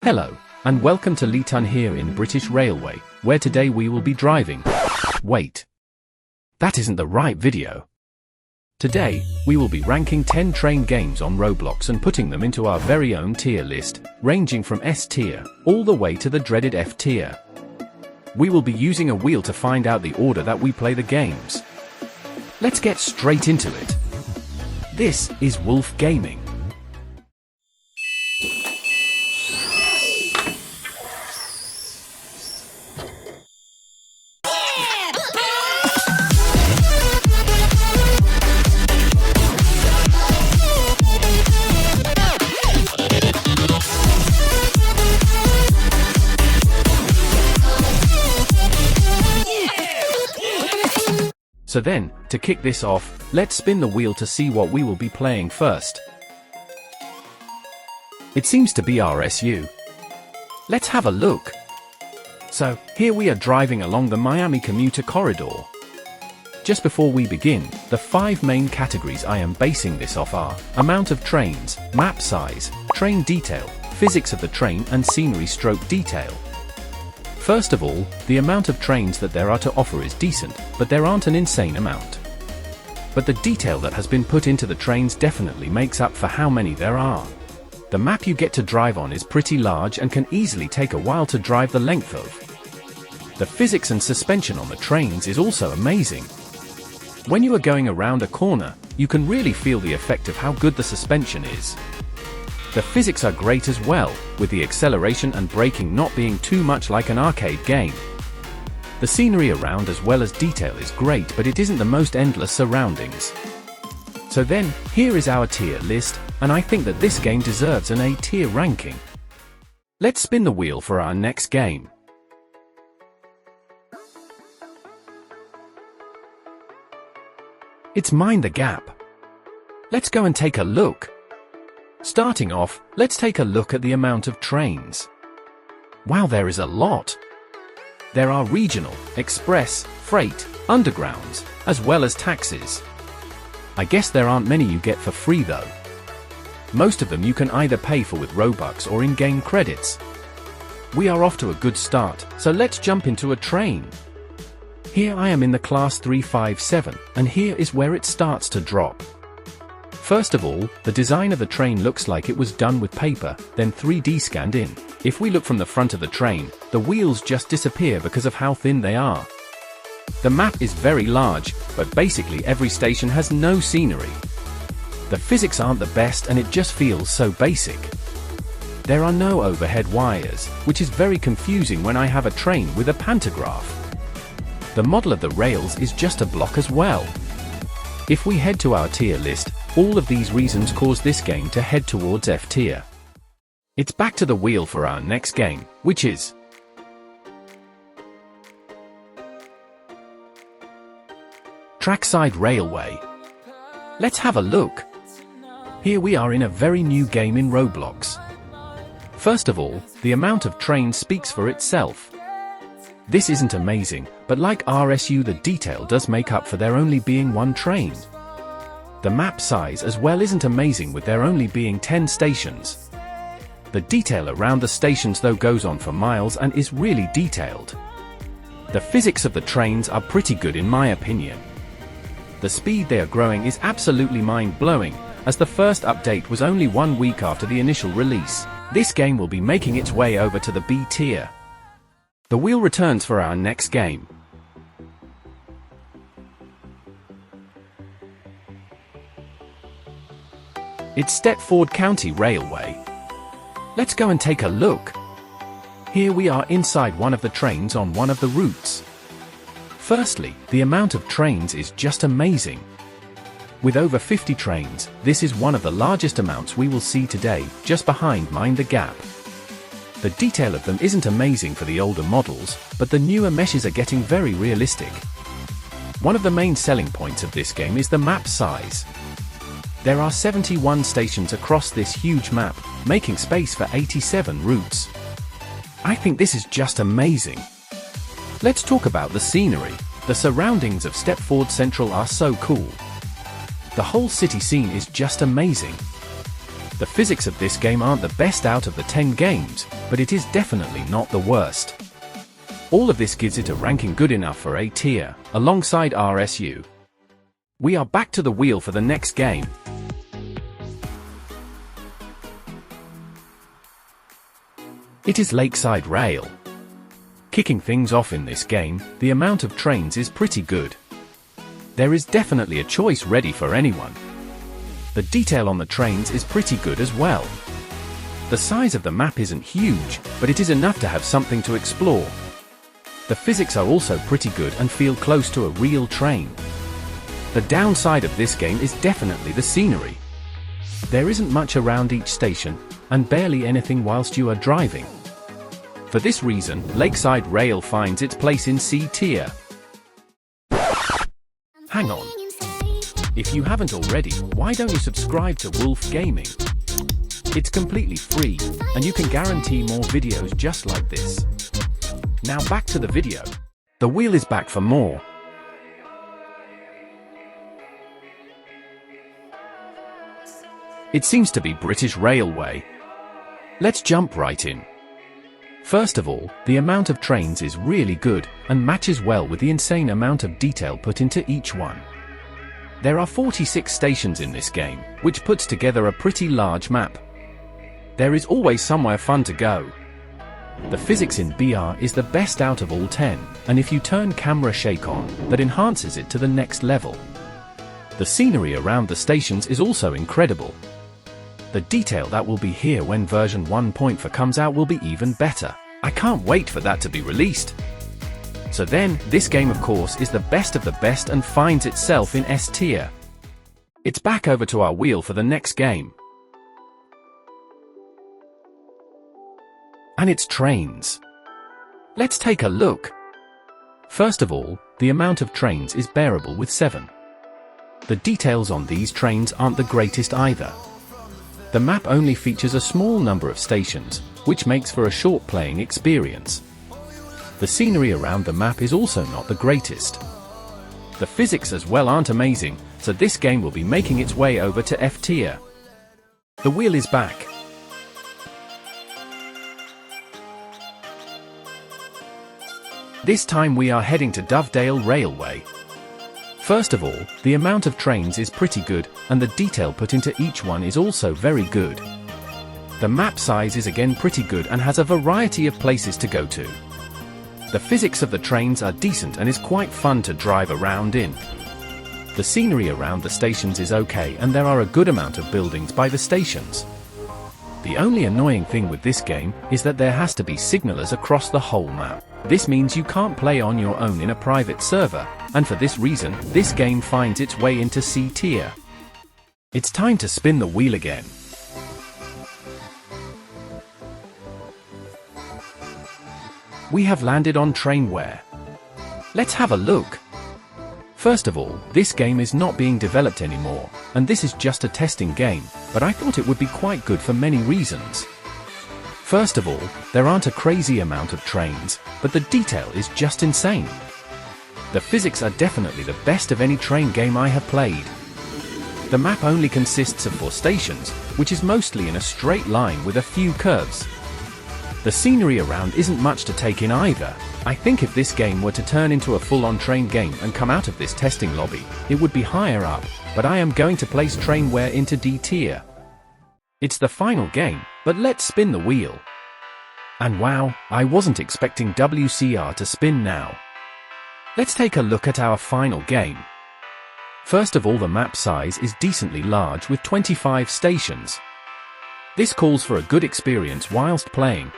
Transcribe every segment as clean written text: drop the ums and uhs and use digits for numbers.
Hello, and welcome to Leeton here in British Railway, where today we will be driving. Wait. That isn't the right video. Today, we will be ranking 10 train games on Roblox and putting them into our very own tier list, ranging from S tier, all the way to the dreaded F tier. We will be using a wheel to find out the order that we play the games. Let's get straight into it. This is Wolf Gaming. So then, to kick this off, let's spin the wheel to see what we will be playing first. It seems to be RSU. Let's have a look. So, here we are driving along the Miami commuter corridor. Just before we begin, the 5 main categories I am basing this off are amount of trains, map size, train detail, physics of the train and scenery stroke detail. First of all, the amount of trains that there are to offer is decent, but there aren't an insane amount. But the detail that has been put into the trains definitely makes up for how many there are. The map you get to drive on is pretty large and can easily take a while to drive the length of. The physics and suspension on the trains is also amazing. When you are going around a corner, you can really feel the effect of how good the suspension is. The physics are great as well, with the acceleration and braking not being too much like an arcade game. The scenery around as well as detail is great, but it isn't the most endless surroundings. So then, here is our tier list, and I think that this game deserves an A tier ranking. Let's spin the wheel for our next game. It's Mind the Gap. Let's go and take a look. Starting off, let's take a look at the amount of trains. Wow, there is a lot. There are regional, express, freight, undergrounds, as well as taxis. I guess there aren't many you get for free though. Most of them you can either pay for with Robux or in-game credits. We are off to a good start, so let's jump into a train. Here I am in the class 357, and here is where it starts to drop. First of all, the design of the train looks like it was done with paper, then 3D scanned in. If we look from the front of the train, the wheels just disappear because of how thin they are. The map is very large, but basically every station has no scenery. The physics aren't the best and it just feels so basic. There are no overhead wires, which is very confusing when I have a train with a pantograph. The model of the rails is just a block as well. If we head to our tier list, all of these reasons cause this game to head towards F tier. It's back to the wheel for our next game, which is Trackside Railway. Let's have a look. Here we are in a very new game in Roblox. First of all, the amount of trains speaks for itself. This isn't amazing, but like RSU, the detail does make up for there only being one train. The map size as well isn't amazing, with there only being 10 stations. The detail around the stations though goes on for miles and is really detailed. The physics of the trains are pretty good in my opinion. The speed they are growing is absolutely mind-blowing, as the first update was only 1 week after the initial release. This game will be making its way over to the B tier. The wheel returns for our next game. It's Stepford County Railway. Let's go and take a look. Here we are inside one of the trains on one of the routes. Firstly, the amount of trains is just amazing. With over 50 trains, this is one of the largest amounts we will see today, just behind Mind the Gap. The detail of them isn't amazing for the older models, but the newer meshes are getting very realistic. One of the main selling points of this game is the map size. There are 71 stations across this huge map, making space for 87 routes. I think this is just amazing. Let's talk about the scenery. The surroundings of Stepford Central are so cool. The whole city scene is just amazing. The physics of this game aren't the best out of the 10 games, but it is definitely not the worst. All of this gives it a ranking good enough for A tier, alongside RSU. We are back to the wheel for the next game. It is Lakeside Rail. Kicking things off in this game, the amount of trains is pretty good. There is definitely a choice ready for anyone. The detail on the trains is pretty good as well. The size of the map isn't huge, but it is enough to have something to explore. The physics are also pretty good and feel close to a real train. The downside of this game is definitely the scenery. There isn't much around each station, and barely anything whilst you are driving. For this reason, Lakeside Rail finds its place in C tier. Hang on. If you haven't already, why don't you subscribe to Wolf Gaming? It's completely free, and you can guarantee more videos just like this. Now back to the video. The wheel is back for more. It seems to be British Railway. Let's jump right in. First of all, the amount of trains is really good, and matches well with the insane amount of detail put into each one. There are 46 stations in this game, which puts together a pretty large map. There is always somewhere fun to go. The physics in BR is the best out of all 10, and if you turn camera shake on, that enhances it to the next level. The scenery around the stations is also incredible. The detail that will be here when version 1.4 comes out will be even better. I can't wait for that to be released. So then, this game of course is the best of the best and finds itself in S tier. It's back over to our wheel for the next game. And it's trains. Let's take a look. First of all, the amount of trains is bearable with 7. The details on these trains aren't the greatest either. The map only features a small number of stations, which makes for a short playing experience. The scenery around the map is also not the greatest. The physics as well aren't amazing, so this game will be making its way over to F tier. The wheel is back. This time we are heading to Dovedale Railway. First of all, the amount of trains is pretty good, and the detail put into each one is also very good. The map size is again pretty good and has a variety of places to go to. The physics of the trains are decent and is quite fun to drive around in. The scenery around the stations is okay and there are a good amount of buildings by the stations. The only annoying thing with this game is that there has to be signalers across the whole map. This means you can't play on your own in a private server, and for this reason, this game finds its way into C tier. It's time to spin the wheel again. We have landed on Trainware. Let's have a look. First of all, this game is not being developed anymore, and this is just a testing game, but I thought it would be quite good for many reasons. First of all, there aren't a crazy amount of trains, but the detail is just insane. The physics are definitely the best of any train game I have played. The map only consists of 4 stations, which is mostly in a straight line with a few curves. The scenery around isn't much to take in either. I think if this game were to turn into a full-on train game and come out of this testing lobby, it would be higher up, but I am going to place Trainware into D tier. It's the final game, but let's spin the wheel. And wow, I wasn't expecting WCR to spin now. Let's take a look at our final game. First of all, the map size is decently large with 25 stations. This calls for a good experience whilst playing.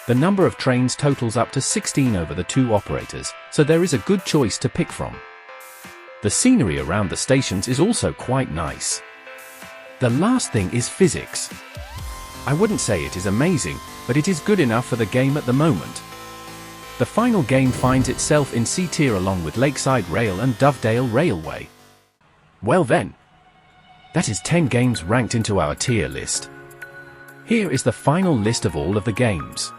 The number of trains totals up to 16 over the 2 operators, so there is a good choice to pick from. The scenery around the stations is also quite nice. The last thing is physics. I wouldn't say it is amazing, but it is good enough for the game at the moment. The final game finds itself in C tier along with Lakeside Rail and Dovedale Railway. Well then, that is 10 games ranked into our tier list. Here is the final list of all of the games.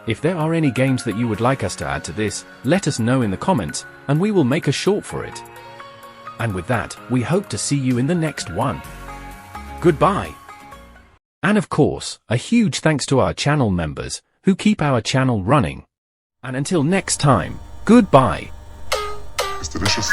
If there are any games that you would like us to add to this, let us know in the comments, and we will make a short for it. And with that, we hope to see you in the next one. Goodbye. And of course, a huge thanks to our channel members, who keep our channel running. And until next time, goodbye. It's delicious.